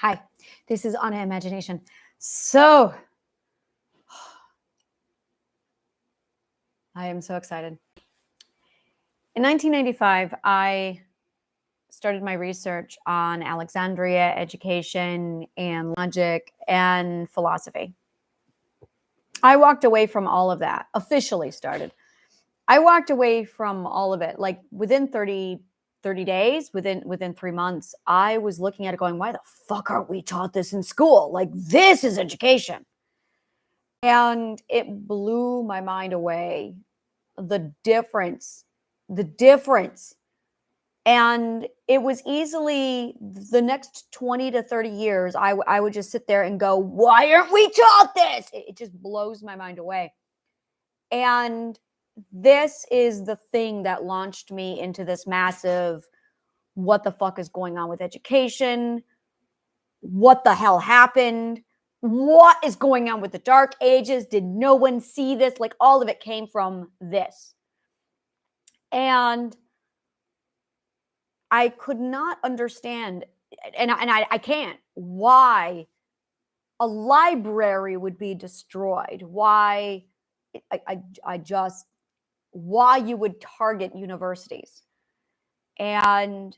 Hi, this is Anna Imagination. So, I am so excited. In 1995, I started my research on Alexandria, education, and logic, and philosophy. I walked away from all of that, officially started. I walked away from all of it, like within 30 days, within 3 months, I was looking at it going, why the fuck aren't we taught this in school? Like, this is education. And it blew my mind away. The difference. And it was easily the next 20 to 30 years, I would just sit there and go, why aren't we taught this? It just blows my mind away. And this is the thing that launched me into this massive, what the fuck is going on with education? What the hell happened? What is going on with the Dark Ages? Did no one see this? Like, all of it came from this. And I could not understand, and I can't, why a library would be destroyed. Why why you would target universities. And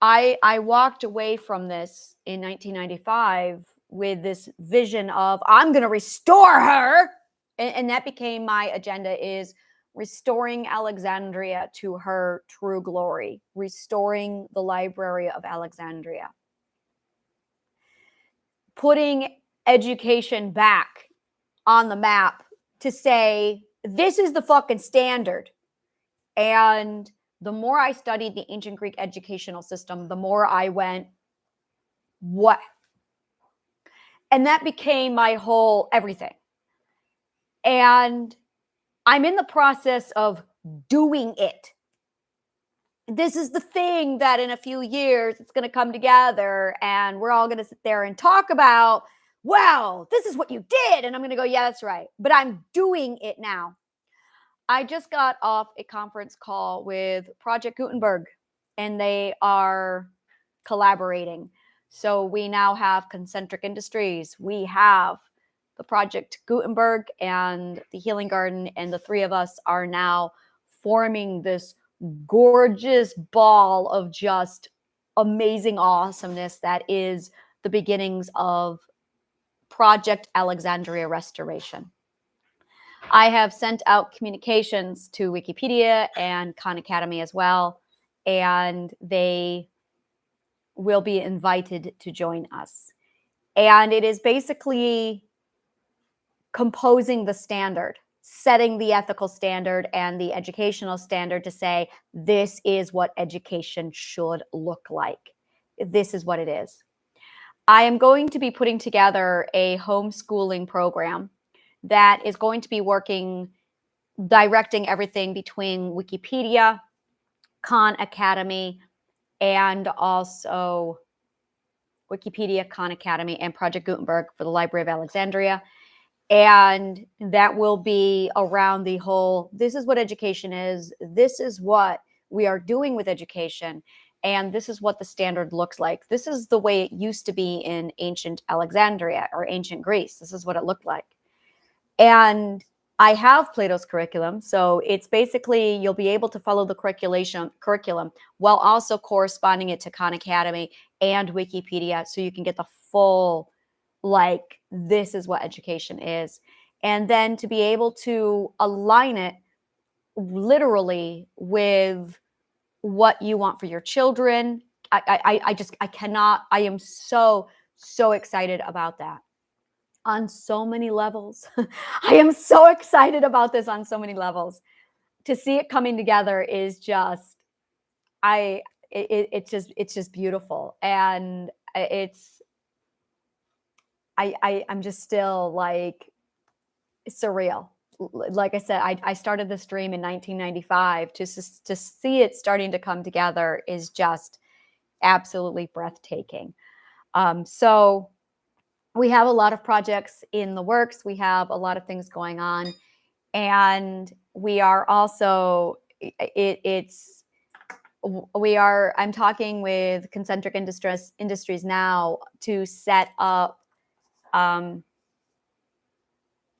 I walked away from this in 1995 with this vision of, I'm going to restore her. And that became my agenda, is restoring Alexandria to her true glory, restoring the Library of Alexandria, putting education back on the map to say, this is the fucking standard. And the more I studied the ancient Greek educational system, the more I went, what? And that became my whole everything. And I'm in the process of doing it. This is the thing that in a few years it's going to come together and we're all going to sit there and talk about, wow, this is what you did. And I'm going to go, yeah, that's right. But I'm doing it now. I just got off a conference call with Project Gutenberg, and they are collaborating. So we now have Concentric Industries. We have the Project Gutenberg and the Healing Garden, and the three of us are now forming this gorgeous ball of just amazing awesomeness that is the beginnings of Project Alexandria Restoration. I have sent out communications to Wikipedia and Khan Academy as well, and they will be invited to join us. And it is basically composing the standard, setting the ethical standard and the educational standard to say, this is what education should look like. This is what it is. I am going to be putting together a homeschooling program that is going to be directing everything between Wikipedia, Khan Academy, and also Wikipedia, Khan Academy, and Project Gutenberg for the Library of Alexandria. And that will be around the whole, this is what education is, this is what we are doing with education, and this is what the standard looks like. This is the way it used to be in ancient Alexandria or ancient Greece. This is what it looked like. And I have Plato's curriculum. So it's basically, you'll be able to follow the curriculum while also corresponding it to Khan Academy and Wikipedia. So you can get the full, like, this is what education is. And then to be able to align it literally with what you want for your children. I am so excited about that. On so many levels. I am so excited about this on so many levels. To see it coming together is just, it's just beautiful. And I'm just still like surreal. Like I said, I started this dream in 1995. To see it starting to come together is just absolutely breathtaking. So we have a lot of projects in the works. We have a lot of things going on. And we are also, it's I'm talking with Concentric Industries now to set up a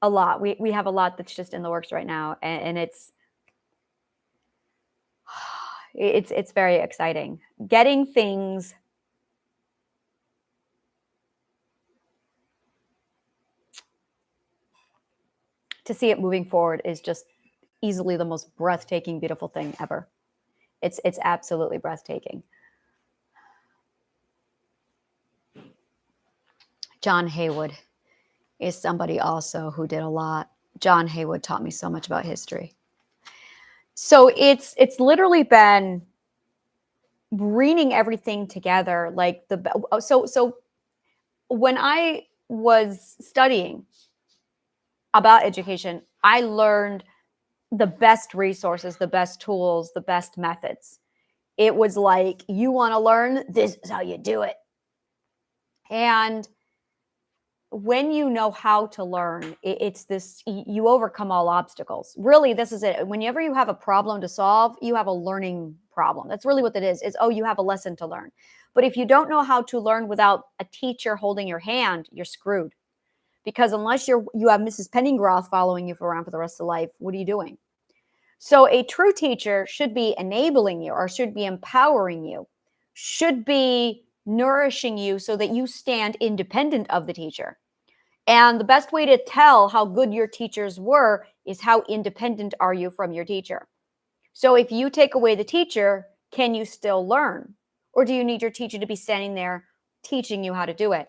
lot. We have a lot that's just in the works right now, and it's very exciting. Getting things to see it moving forward is just easily the most breathtaking, beautiful thing ever. It's absolutely breathtaking. John Haywood is somebody also who did a lot. John Haywood taught me so much about history. So it's literally been bringing everything together. Like so when I was studying about education, I learned the best resources, the best tools, the best methods. It was like, you want to learn, this is how you do it. And when you know how to learn, it's this, you overcome all obstacles. Really, this is it. Whenever you have a problem to solve, you have a learning problem. That's really what it is. Oh, you have a lesson to learn. But if you don't know how to learn without a teacher holding your hand, you're screwed. Because unless you have Mrs. Pennygroth following you around for the rest of life, what are you doing? So a true teacher should be enabling you, or should be empowering you, should be nourishing you so that you stand independent of the teacher. And the best way to tell how good your teachers were is how independent are you from your teacher. So if you take away the teacher, can you still learn? Or do you need your teacher to be standing there teaching you how to do it?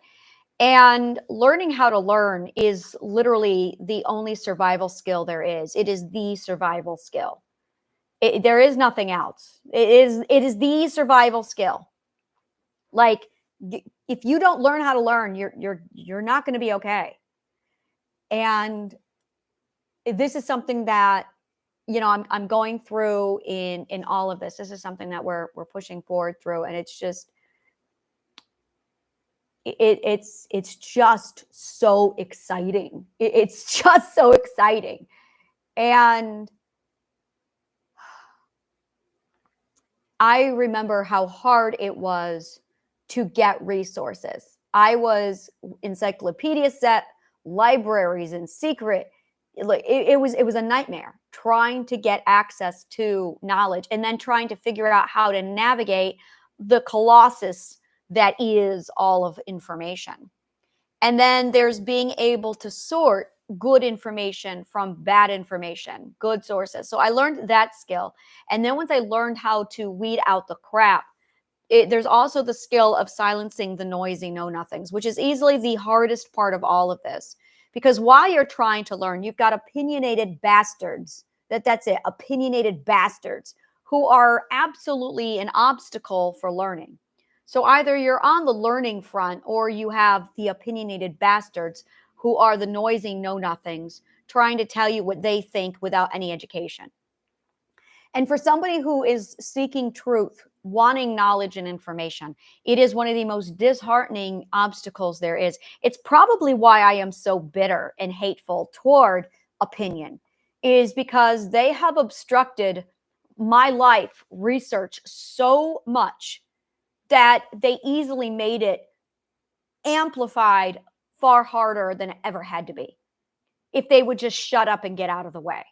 And learning how to learn is literally the only survival skill there is. It is the survival skill. There is nothing else. It is the survival skill. Like, if you don't learn how to learn, you're not going to be okay. And this is something that, you know, I'm going through in all of this. This is something that we're pushing forward through, and it's just it's just so exciting. It's just so exciting. And I remember how hard it was to get resources. I was encyclopedia set, libraries in secret. It was a nightmare trying to get access to knowledge, and then trying to figure out how to navigate the colossus that is all of information. And then there's being able to sort good information from bad information, good sources. So I learned that skill. And then once I learned how to weed out the crap, there's also the skill of silencing the noisy know-nothings, which is easily the hardest part of all of this. Because while you're trying to learn, you've got opinionated bastards. That's it, opinionated bastards who are absolutely an obstacle for learning. So either you're on the learning front, or you have the opinionated bastards who are the noisy know-nothings trying to tell you what they think without any education. And for somebody who is seeking truth, wanting knowledge and information, it is one of the most disheartening obstacles there is. It's probably why I am so bitter and hateful toward opinion, is because they have obstructed my life research so much that they easily made it amplified far harder than it ever had to be if they would just shut up and get out of the way.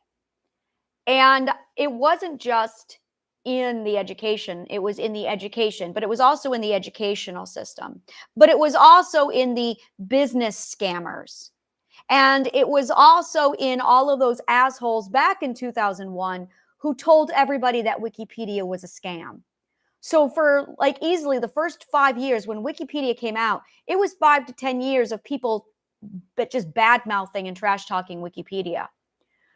And it wasn't just in the education, it was in the education, but it was also in the educational system, but it was also in the business scammers. And it was also in all of those assholes back in 2001 who told everybody that Wikipedia was a scam. So for like easily the first 5 years when Wikipedia came out, it was 5 to 10 years of people but just bad mouthing and trash talking Wikipedia.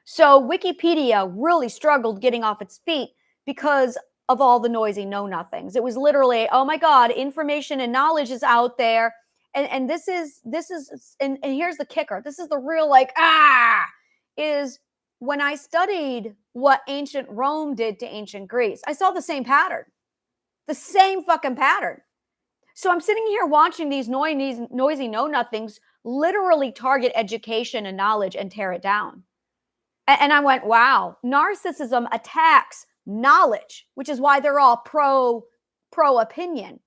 So Wikipedia really struggled getting off its feet because of all the noisy know-nothings. It was literally, oh my God, information and knowledge is out there. And this is and here's the kicker. This is the real is when I studied what ancient Rome did to ancient Greece, I saw the same pattern. The same fucking pattern. So I'm sitting here watching these noisy know-nothings literally target education and knowledge and tear it down. And I went, wow, narcissism attacks knowledge, which is why they're all pro opinion.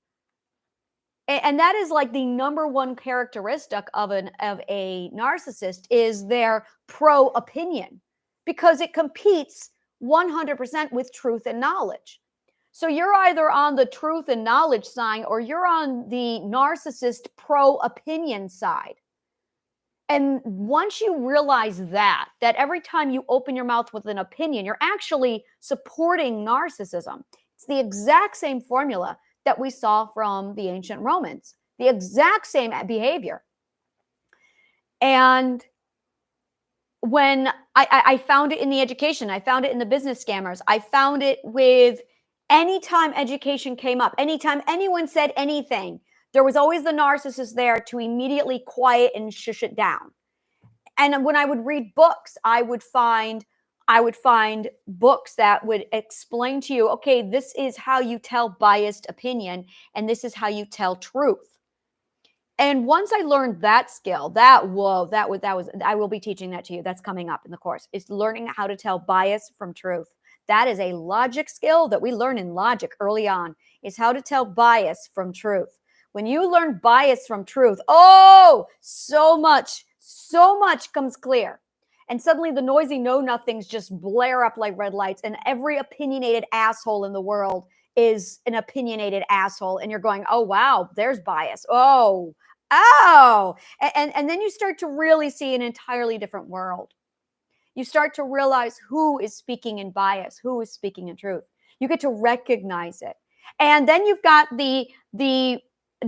And that is like the number one characteristic of a narcissist is their pro opinion, because it competes 100% with truth and knowledge. So you're either on the truth and knowledge side or you're on the narcissist pro opinion side. And once you realize that every time you open your mouth with an opinion, you're actually supporting narcissism. It's the exact same formula that we saw from the ancient Romans, the exact same behavior. And when I found it in the education, I found it in the business scammers, I found it with anytime education came up, anytime anyone said anything, there was always the narcissist there to immediately quiet and shush it down. And when I would read books, I would find books that would explain to you, okay, this is how you tell biased opinion, and this is how you tell truth. And once I learned that skill, I will be teaching that to you. That's coming up in the course. It's learning how to tell bias from truth. That is a logic skill that we learn in logic early on, is how to tell bias from truth. When you learn bias from truth, oh, so much comes clear. And suddenly the noisy know-nothings just blare up like red lights, and every opinionated asshole in the world is an opinionated asshole. And you're going, oh, wow, there's bias. Oh. And then you start to really see an entirely different world. You start to realize who is speaking in bias, who is speaking in truth. You get to recognize it. And then you've got the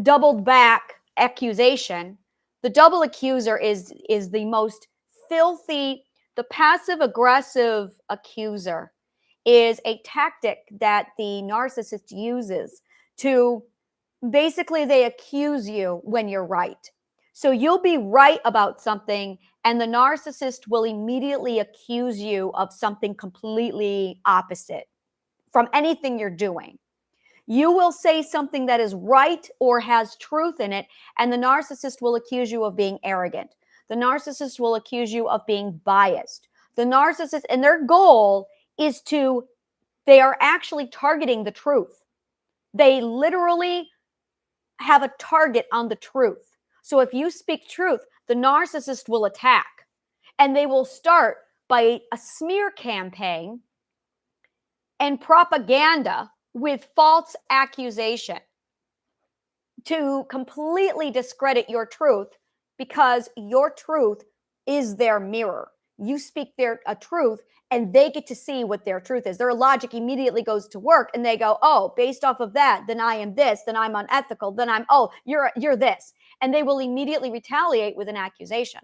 doubled back accusation. The double accuser is the most filthy. The passive aggressive accuser is a tactic that the narcissist uses to basically, they accuse you when you're right. So you'll be right about something, and the narcissist will immediately accuse you of something completely opposite from anything you're doing. You will say something that is right or has truth in it, and the narcissist will accuse you of being arrogant. The narcissist will accuse you of being biased. The narcissist, and their goal is they are actually targeting the truth. They literally have a target on the truth. So if you speak truth, the narcissist will attack. And they will start by a smear campaign and propaganda with false accusation to completely discredit your truth, because your truth is their mirror. You speak a truth, and they get to see what their truth is. Their logic immediately goes to work, and they go, oh, based off of that, then I am this, then I'm unethical, then you're this. And they will immediately retaliate with an accusation.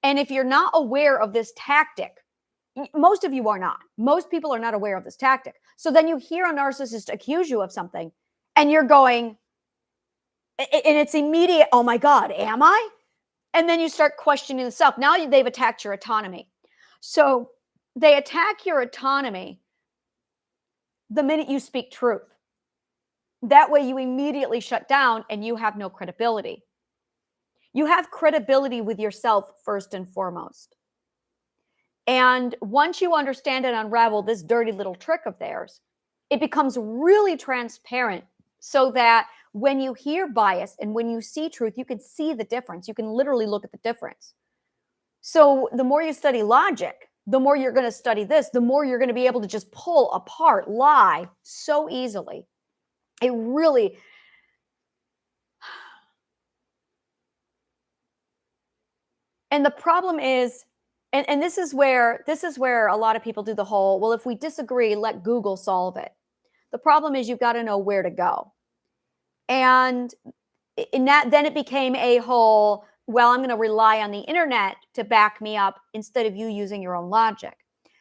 And if you're not aware of this tactic, most of you are not. Most people are not aware of this tactic. So then you hear a narcissist accuse you of something, and you're going, and it's immediate, oh my God, am I? And then you start questioning yourself. Now they've attacked your autonomy. So they attack your autonomy the minute you speak truth. That way you immediately shut down, and you have no credibility. You have credibility with yourself first and foremost. And once you understand and unravel this dirty little trick of theirs, it becomes really transparent, so that when you hear bias and when you see truth, you can see the difference. You can literally look at the difference. So the more you study logic, the more you're going to study this, the more you're going to be able to just pull apart lie so easily. It really... And the problem is, and this is where a lot of people do the whole, well, if we disagree, let Google solve it. The problem is you've got to know where to go. And then it became a whole, well, I'm going to rely on the internet to back me up instead of you using your own logic.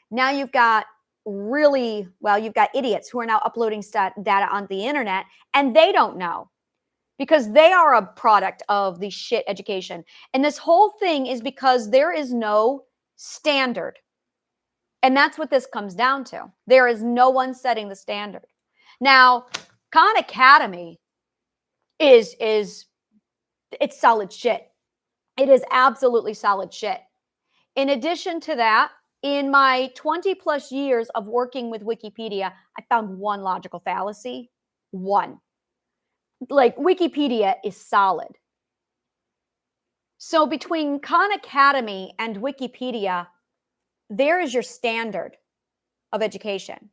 Now you've got you've got idiots who are now uploading data on the internet, and they don't know, because they are a product of the shit education. And this whole thing is because there is no standard. And that's what this comes down to. There is no one setting the standard. Now, Khan Academy it's solid shit. It is absolutely solid shit. In addition to that, In my 20 plus years of working with Wikipedia, I found one logical fallacy. One. Like, Wikipedia is solid. So between Khan Academy and Wikipedia, there is your standard of education.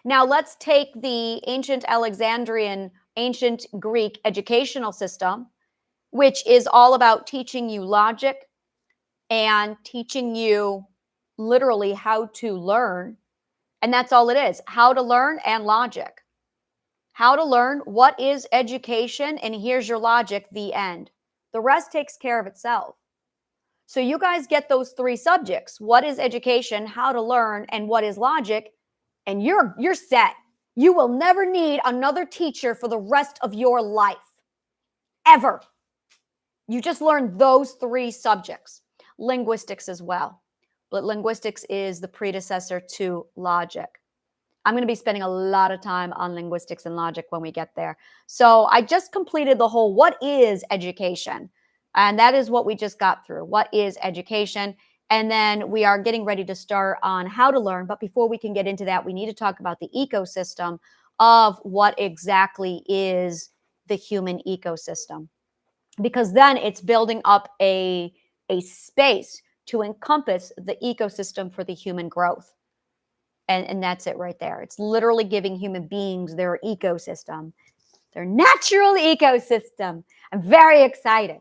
Now let's take the ancient Alexandrian, ancient Greek educational system, which is all about teaching you logic and teaching you literally how to learn. And that's all it is, how to learn and logic. How to learn, what is education, and here's your logic, the end. The rest takes care of itself. So you guys get those three subjects. What is education, how to learn, and what is logic, and you're set. You will never need another teacher for the rest of your life. Ever. You just learn those three subjects. Linguistics as well. But linguistics is the predecessor to logic. I'm going to be spending a lot of time on linguistics and logic when we get there. So I just completed the whole what is education? And that is what we just got through. What is education? And then we are getting ready to start on how to learn. But before we can get into that, we need to talk about the ecosystem of what exactly is the human ecosystem. Because then it's building up a space to encompass the ecosystem for the human growth. And that's it right there. It's literally giving human beings their ecosystem, their natural ecosystem. I'm very excited.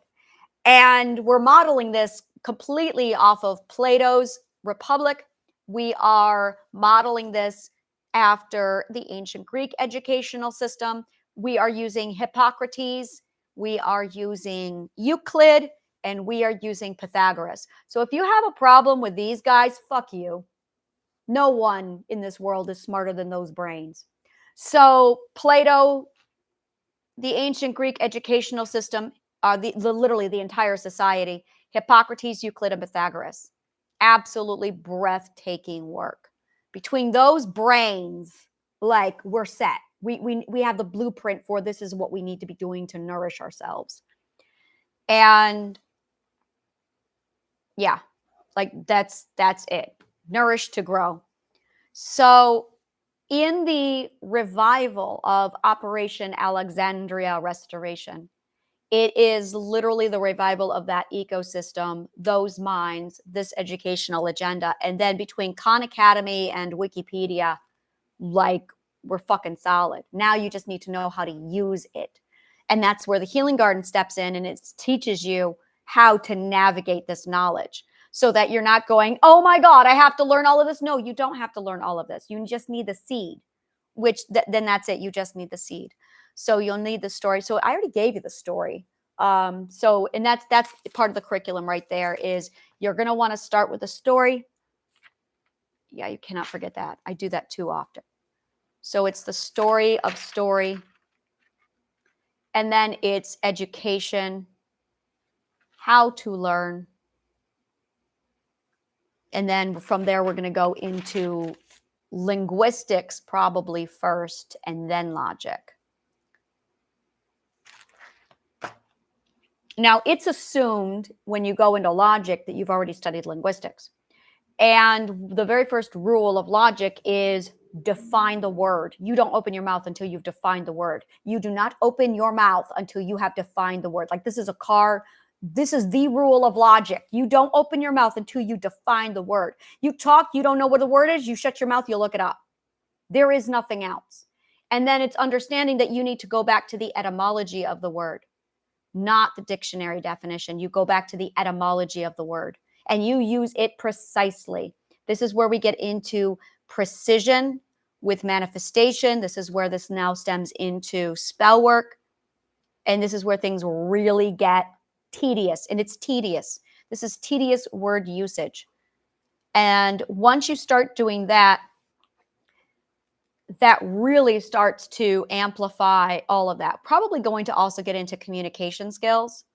And we're modeling this completely off of Plato's Republic. We are modeling this after the ancient Greek educational system. We are using Hippocrates. We are using Euclid. And we are using Pythagoras. So if you have a problem with these guys, fuck you. No one in this world is smarter than those brains. So Plato, the ancient Greek educational system, literally the entire society, Hippocrates, Euclid, and Pythagoras. Absolutely breathtaking work. Between those brains, like, we're set. We have the blueprint for this is what we need to be doing to nourish ourselves. And yeah, like that's it. Nourish to grow. So in the revival of Operation Alexandria Restoration, it is literally the revival of that ecosystem, those minds, this educational agenda. And then between Khan Academy and Wikipedia, like, we're fucking solid. Now you just need to know how to use it. And that's where the Healing Garden steps in, and it teaches you how to navigate this knowledge so that you're not going, oh my God, I have to learn all of this. No, you don't have to learn all of this. You just need the seed, which then that's it. You just need the seed. So you'll need the story. So I already gave you the story. And that's part of the curriculum right there is you're going to want to start with a story. Yeah, you cannot forget that. I do that too often. So it's the story of story. And then it's education, how to learn. And then from there, we're going to go into linguistics probably first and then logic. Now, it's assumed when you go into logic that you've already studied linguistics. And the very first rule of logic is define the word. You don't open your mouth until you've defined the word. You do not open your mouth until you have defined the word. Like, this is a car. This is the rule of logic. You don't open your mouth until you define the word. You talk, you don't know what the word is, you shut your mouth, you look it up. There is nothing else. And then it's understanding that you need to go back to the etymology of the word, not the dictionary definition. You go back to the etymology of the word and you use it precisely. This is where we get into precision with manifestation. This is where this now stems into spell work. And this is where things really get tedious, and it's tedious. This is tedious word usage. And once you start doing that, that really starts to amplify all of that. Probably going to also get into communication skills,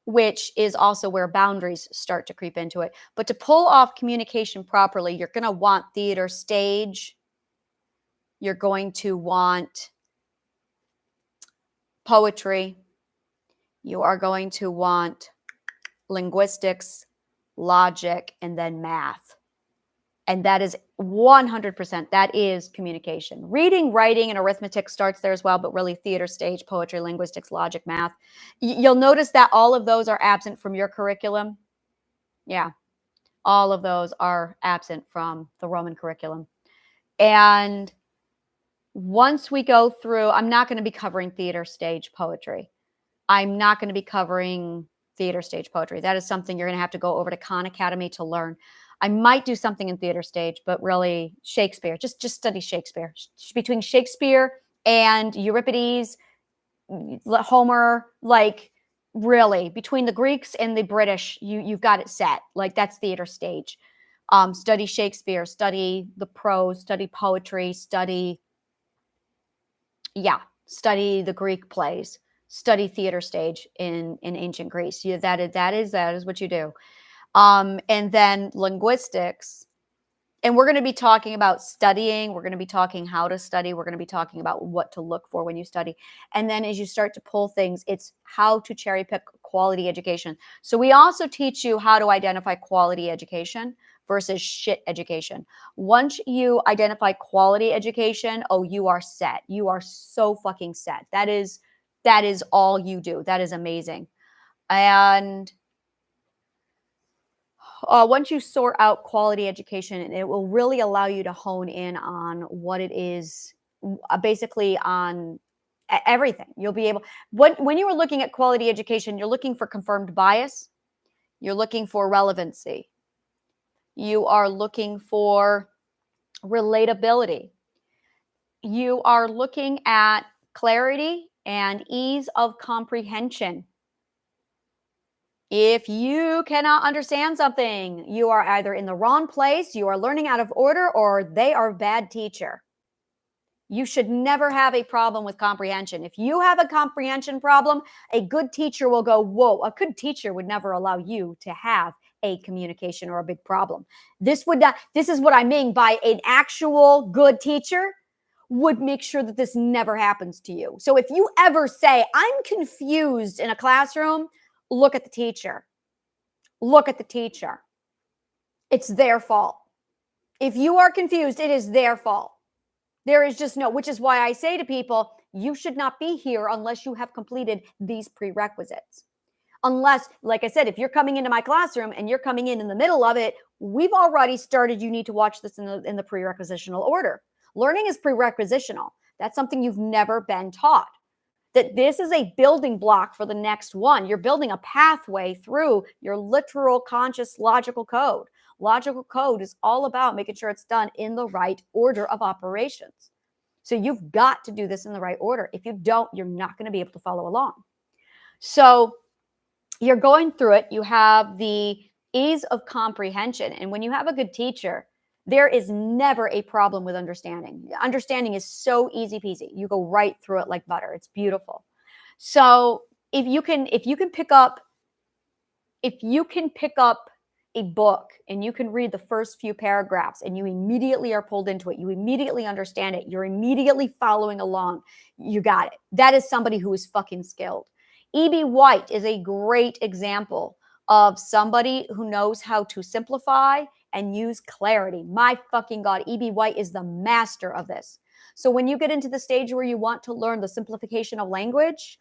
which is also where boundaries start to creep into it. But to pull off communication properly, you're going to want theater stage. You're going to want poetry. You are going to want linguistics, logic, and then math. And that is 100%, that is communication. Reading, writing, and arithmetic starts there as well, but really theater, stage, poetry, linguistics, logic, math. You'll notice that all of those are absent from your curriculum. Yeah, all of those are absent from the Roman curriculum. And once we go through, I'm not going to be covering theater, stage, poetry. I'm not going to be covering theater, stage, poetry. That is something you're going to have to go over to Khan Academy to learn. I might do something in theater stage, but really Shakespeare. Just study Shakespeare. Between Shakespeare and Euripides, Homer, like really between the Greeks and the British, you've got it set. Like that's theater stage. Study Shakespeare, study the prose, study poetry, study the Greek plays, study theater stage in ancient Greece. That is what you do. And then linguistics, and we're going to be talking about studying. We're going to be talking how to study. We're going to be talking about what to look for when you study. And then as you start to pull things, it's how to cherry pick quality education. So we also teach you how to identify quality education versus shit education. Once you identify quality education, oh, you are set. You are so fucking set. That is all you do. That is amazing. And once you sort out quality education, it will really allow you to hone in on what it is, basically on everything. You'll be able, when you are looking at quality education, you're looking for confirmed bias. You're looking for relevancy. You are looking for relatability. You are looking at clarity and ease of comprehension. If you cannot understand something, you are either in the wrong place, you are learning out of order, or they are a bad teacher. You should never have a problem with comprehension. If you have a comprehension problem, a good teacher will go, whoa, a good teacher would never allow you to have a communication or a big problem. This is what I mean by an actual good teacher would make sure that this never happens to you. So if you ever say, I'm confused in a classroom, look at the teacher. Look at the teacher. It's their fault. If you are confused, it is their fault. There is just which is why I say to people, you should not be here unless you have completed these prerequisites. Unless, like I said, if you're coming into my classroom and you're coming in the middle of it, we've already started. You need to watch this in the prerequisitional order. Learning is prerequisitional. That's something you've never been taught. That this is a building block for the next one. You're building a pathway through your literal, conscious, logical code. Logical code is all about making sure it's done in the right order of operations. So you've got to do this in the right order. If you don't, you're not going to be able to follow along. So you're going through it. You have the ease of comprehension. And when you have a good teacher, there is never a problem with understanding. Understanding is so easy peasy. You go right through it like butter. It's beautiful. So if you can pick up a book and you can read the first few paragraphs and you immediately are pulled into it, you immediately understand it, you're immediately following along, you got it. That is somebody who is fucking skilled. E.B. White is a great example of somebody who knows how to simplify and use clarity. My fucking God, E.B. White is the master of this. So when you get into the stage where you want to learn the simplification of language,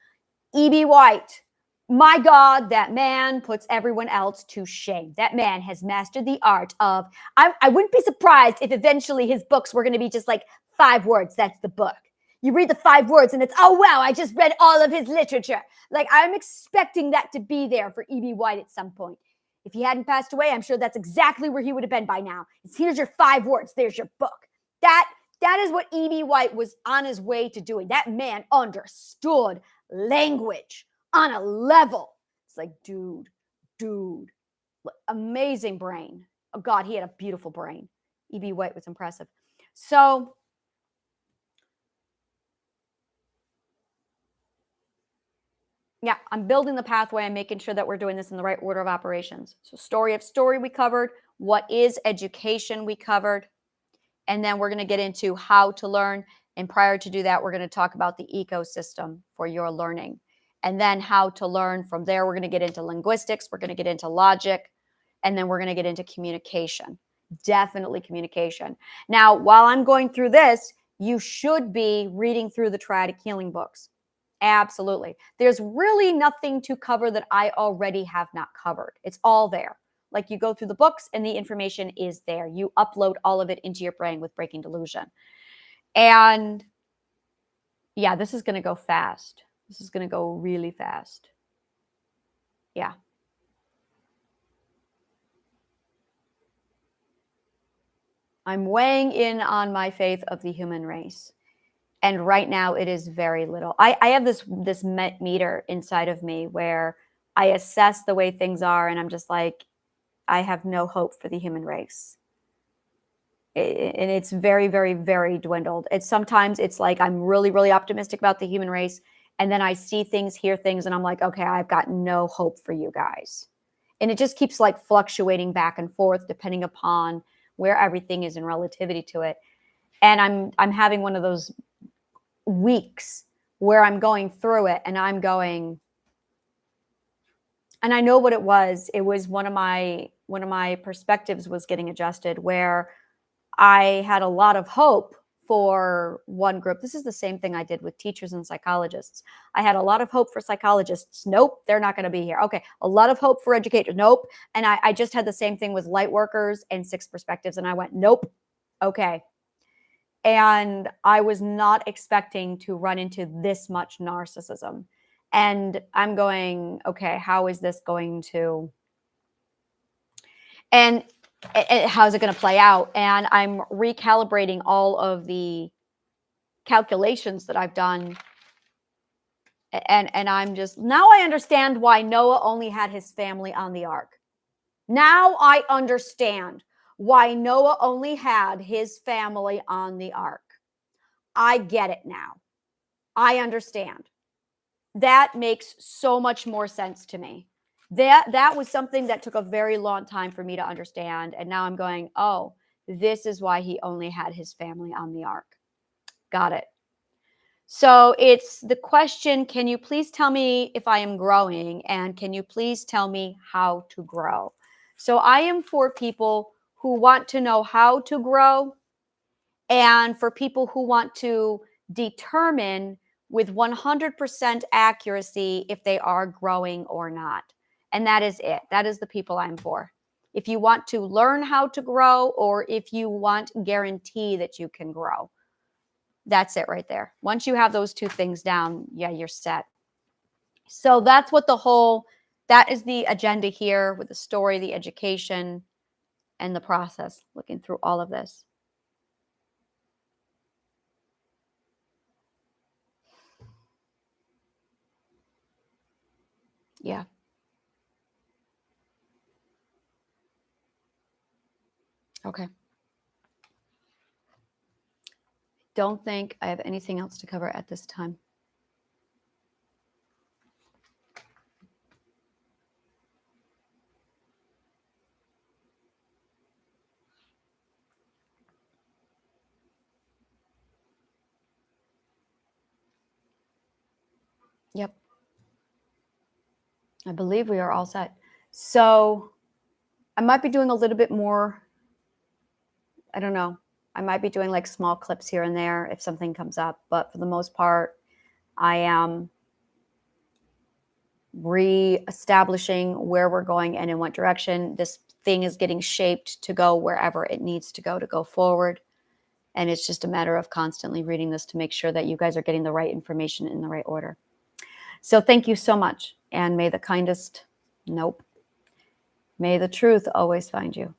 E.B. White, my God, that man puts everyone else to shame. That man has mastered the art of, I wouldn't be surprised if eventually his books were going to be just like 5 words. That's the book. You read the 5 words and it's, oh, wow, I just read all of his literature. Like I'm expecting that to be there for E.B. White at some point. If he hadn't passed away, I'm sure that's exactly where he would have been by now. Here's your 5 words. There's your book. That is what E.B. White was on his way to doing. That man understood language on a level. It's like, dude, amazing brain. Oh God, he had a beautiful brain. E.B. White was impressive. So yeah, I'm building the pathway. I'm making sure that we're doing this in the right order of operations. So story of story we covered. What is education we covered. And then we're going to get into how to learn. And prior to do that, we're going to talk about the ecosystem for your learning. And then how to learn. From there, we're going to get into linguistics. We're going to get into logic. And then we're going to get into communication. definitely communication. Now, while I'm going through this, you should be reading through the Triadic Healing books. Absolutely. There's really nothing to cover that I already have not covered. It's all there. Like, you go through the books and the information is there. You upload all of it into your brain with Breaking Delusion. And yeah, this is going to go fast. This is going to go really fast. Yeah. I'm weighing in on my faith of the human race. And right now it is very little. I have this meter inside of me where I assess the way things are, and I'm just like, I have no hope for the human race. And it's very, very, very dwindled. Sometimes it's like I'm really, really optimistic about the human race, and then I see things, hear things, and I'm like, okay, I've got no hope for you guys. And it just keeps like fluctuating back and forth depending upon where everything is in relativity to it. And I'm having one of those weeks where I'm going through it and I'm going, and I know what it was. It was one of my perspectives was getting adjusted, where I had a lot of hope for one group. This is the same thing I did with teachers and psychologists. I had a lot of hope for psychologists. Nope, they're not going to be here. Okay, a lot of hope for educators. Nope. And I just had the same thing with light workers and six perspectives. And I went, nope. Okay. And I was not expecting to run into this much narcissism. And I'm going, okay, how is this going to, and how's it going to play out? And I'm recalibrating all of the calculations that I've done. And I'm just, now I understand why Noah only had his family on the ark. Now I understand why Noah only had his family on the ark. I get it now. I understand. That makes so much more sense to me. That was something that took a very long time for me to understand. And now I'm going, oh, this is why he only had his family on the ark. Got it. So it's the question, can you please tell me if I am growing? And can you please tell me how to grow? So I am for people who want to know how to grow, and for people who want to determine with 100% accuracy if they are growing or not. And that is it. That is the people I'm for. If you want to learn how to grow, or if you want guarantee that you can grow, that's it right there. Once you have those two things down, yeah, you're set. So that's what that is the agenda here, with the story, the education, and the process, looking through all of this. Yeah. Okay. Don't think I have anything else to cover at this time. Yep. I believe we are all set. So I might be doing a little bit more. I don't know. I might be doing like small clips here and there if something comes up. But for the most part, I am re-establishing where we're going and in what direction. This thing is getting shaped to go wherever it needs to go forward. And it's just a matter of constantly reading this to make sure that you guys are getting the right information in the right order. So thank you so much. And may the kindest, nope, may the truth always find you.